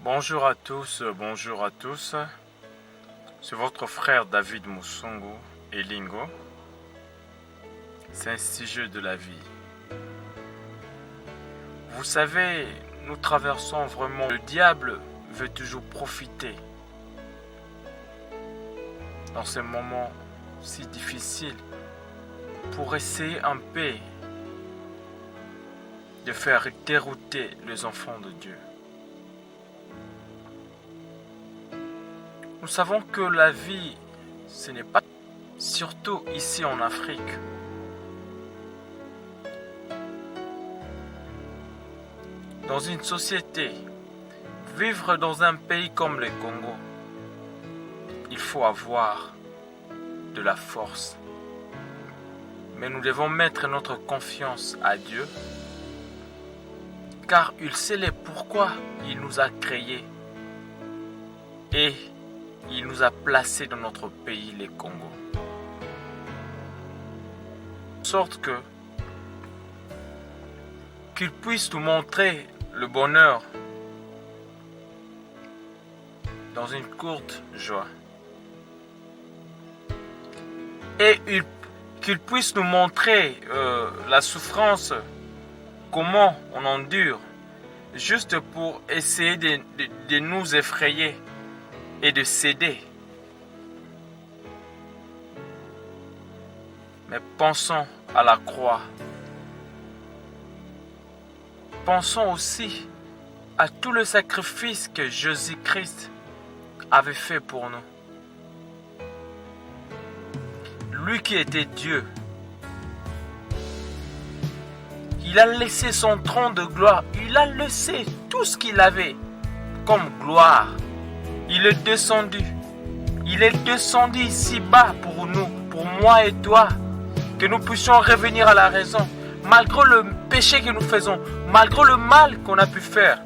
Bonjour à tous, bonjour à tous. C'est votre frère David Moussongo et Lingo. C'est un sujet de la vie. Vous savez, nous traversons vraiment. Le diable veut toujours profiter dans ces moments si difficiles pour essayer un peu de faire dérouter les enfants de Dieu. Nous savons que la vie, ce n'est pas, surtout ici en Afrique. Dans une société, vivre dans un pays comme le Congo, il faut avoir de la force. Mais nous devons mettre notre confiance à Dieu, car il sait les pourquoi il nous a créés et il nous a placés dans notre pays, le Congo. De sorte qu'il puisse nous montrer le bonheur dans une courte joie. Et qu'il puisse nous montrer la souffrance, comment on endure, juste pour essayer de nous effrayer et de céder. Mais pensons à la croix. Pensons aussi à tout le sacrifice que Jésus-Christ avait fait pour nous. Lui qui était Dieu, il a laissé son trône de gloire, il a laissé tout ce qu'il avait comme gloire. Il est descendu ici-bas pour nous, pour moi et toi, que nous puissions revenir à la raison, malgré le péché que nous faisons, malgré le mal qu'on a pu faire.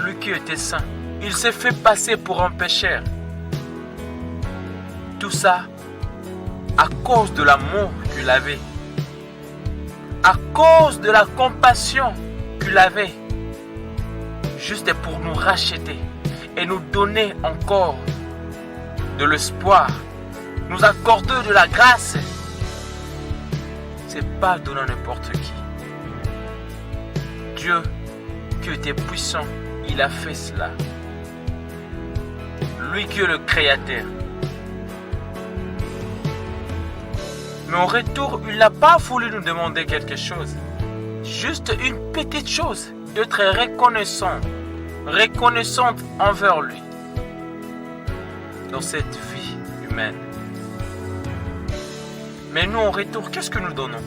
Lui qui était saint, il s'est fait passer pour un pécheur. Tout ça à cause de l'amour qu'il avait, à cause de la compassion qu'il avait, juste pour nous racheter et nous donner encore de l'espoir, nous accorder de la grâce. C'est pas donner à n'importe qui. Dieu qui était puissant, il a fait cela. Lui qui est le créateur. Mais en retour, il n'a pas voulu nous demander quelque chose. Juste une petite chose, d'être reconnaissante envers lui dans cette vie humaine. Mais nous, en retour, qu'est-ce que nous donnons?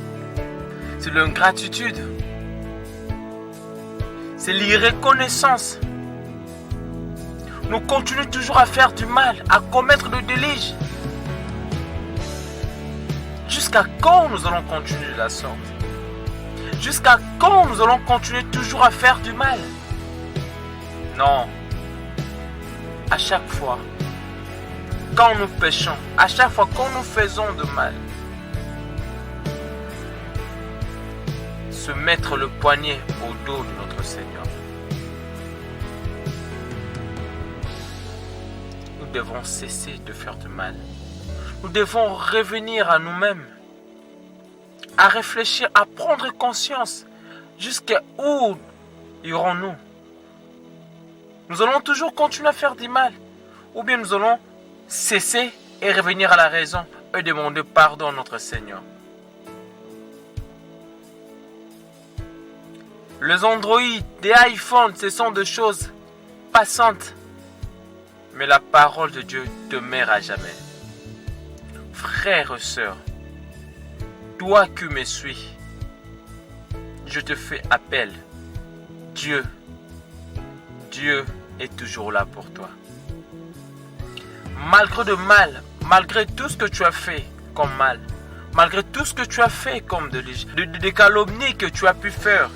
C'est l'ingratitude. C'est l'irreconnaissance. Nous continuons toujours à faire du mal, à commettre le délit. Jusqu'à quand nous allons continuer de la sorte? Jusqu'à quand nous allons continuer toujours à faire du mal? Non. À chaque fois, quand nous péchons, à chaque fois quand nous faisons de mal, se mettre le poignet au dos de notre Seigneur. Nous devons cesser de faire du mal. Nous devons revenir à nous-mêmes, à réfléchir, à prendre conscience jusqu'à où irons-nous. Nous allons toujours continuer à faire du mal, ou bien nous allons cesser et revenir à la raison et demander pardon à notre Seigneur. Les Android, des iPhones, ce sont des choses passantes, mais la parole de Dieu demeure à jamais. Frères et sœurs, toi qui me suis, je te fais appel. Dieu est toujours là pour toi. Malgré le mal, malgré tout ce que tu as fait comme mal, malgré tout ce que tu as fait comme de calomnies que tu as pu faire,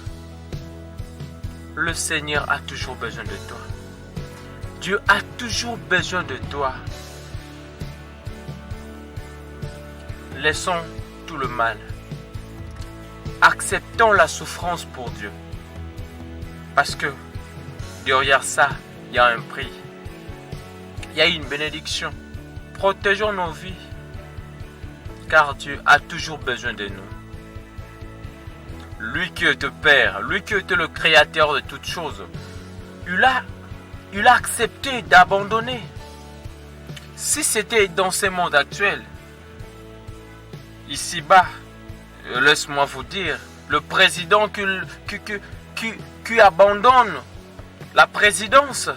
le Seigneur a toujours besoin de toi. Dieu a toujours besoin de toi. Laissons tout le mal. Acceptons la souffrance pour Dieu. Parce que derrière ça, il y a un prix. Il y a une bénédiction. Protégeons nos vies, car Dieu a toujours besoin de nous. Lui qui est le Père, lui qui est le Créateur de toutes choses, il a accepté d'abandonner. Si c'était dans ce monde actuel, ici-bas, laisse-moi vous dire, le président qui abandonne la présidence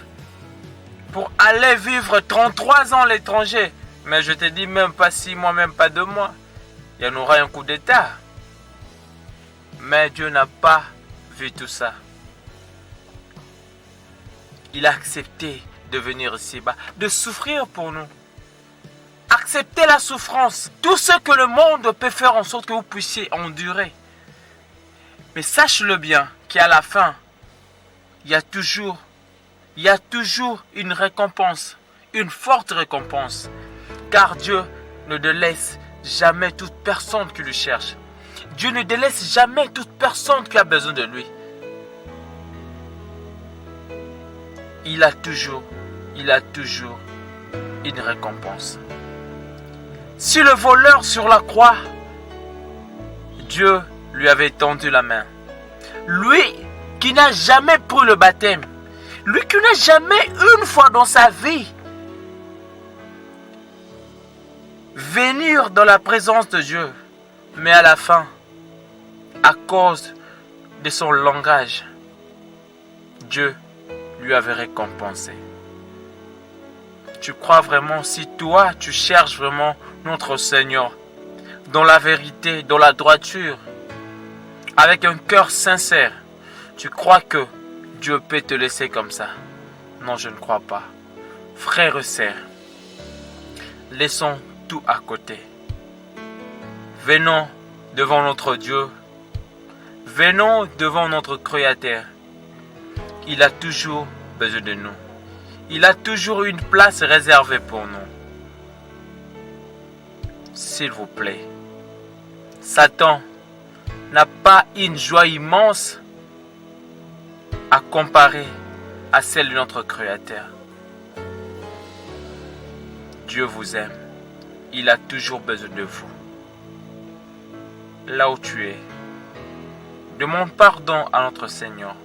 pour aller vivre 33 ans à l'étranger, mais je te dis même pas 6 mois, même pas 2 mois, il y en aura un coup d'état. Mais Dieu n'a pas vu tout ça. Il a accepté de venir ici-bas, de souffrir pour nous. Acceptez la souffrance, tout ce que le monde peut faire en sorte que vous puissiez endurer. Mais sache-le bien qu'à la fin, il y a toujours une récompense, une forte récompense. Car Dieu ne délaisse jamais toute personne qui le cherche. Dieu ne délaisse jamais toute personne qui a besoin de lui. Il a toujours une récompense. Si le voleur sur la croix, Dieu lui avait tendu la main. Lui qui n'a jamais pris le baptême, lui qui n'a jamais une fois dans sa vie venir dans la présence de Dieu, mais à la fin, à cause de son langage, Dieu lui avait récompensé. Tu crois vraiment, si toi tu cherches vraiment notre Seigneur dans la vérité, dans la droiture, avec un cœur sincère, tu crois que Dieu peut te laisser comme ça? Non, je ne crois pas. Frères et sœurs, laissons tout à côté. Venons devant notre Dieu. Venons devant notre Créateur. Il a toujours besoin de nous. Il a toujours une place réservée pour nous. S'il vous plaît, Satan n'a pas une joie immense à comparer à celle de notre Créateur. Dieu vous aime. Il a toujours besoin de vous. Là où tu es, demande pardon à notre Seigneur.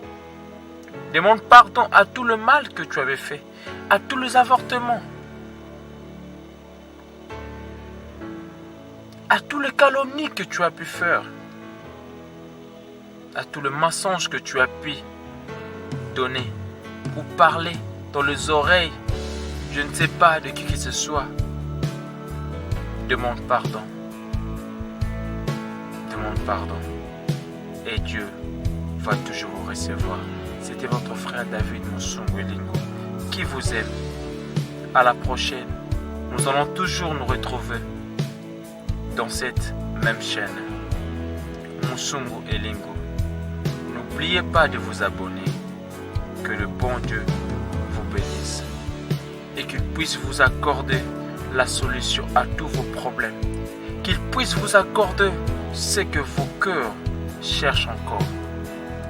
Demande pardon à tout le mal que tu avais fait, à tous les avortements, à tous les calomnies que tu as pu faire, à tout le mensonge que tu as pu donner ou parler dans les oreilles, je ne sais pas de qui que ce soit. Demande pardon. Demande pardon. Et Dieu va toujours vous recevoir. C'était votre frère David Musungu Elingo qui vous aime. À la prochaine. Nous allons toujours nous retrouver dans cette même chaîne. Musungu Elingo. N'oubliez pas de vous abonner. Que le bon Dieu vous bénisse et qu'il puisse vous accorder la solution à tous vos problèmes. Qu'il puisse vous accorder ce que vos cœurs cherchent encore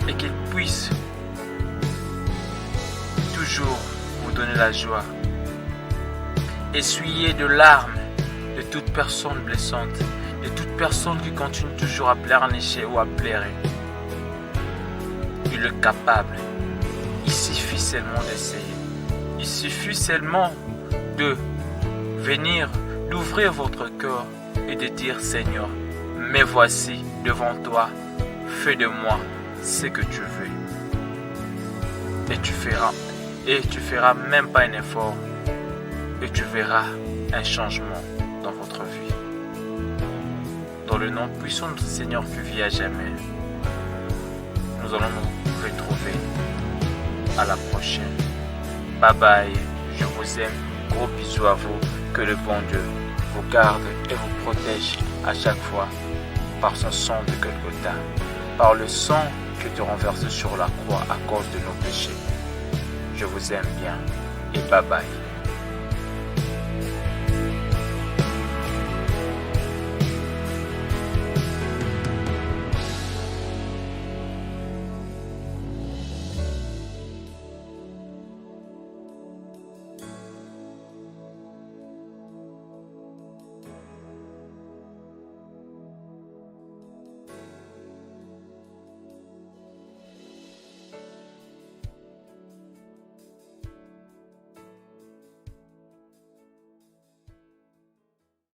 et qu'il puisse toujours vous donner la joie. Essuyez de larmes de toute personne blessante, de toute personne qui continue toujours à pleurnicher ou à pleurer. Il est capable. Il suffit seulement d'essayer. Il suffit seulement de venir, d'ouvrir votre cœur et de dire Seigneur, me voici devant toi, fais de moi ce que tu veux. Et tu feras même pas un effort et tu verras un changement dans votre vie. Dans le nom puissant de notre Seigneur qui vit à jamais, nous allons nous retrouver. À la prochaine. Bye bye. Je vous aime. Gros bisous à vous. Que le bon Dieu vous garde et vous protège à chaque fois par son sang de Golgotha, par le sang que tu renverses sur la croix à cause de nos péchés. Je vous aime bien et bye bye.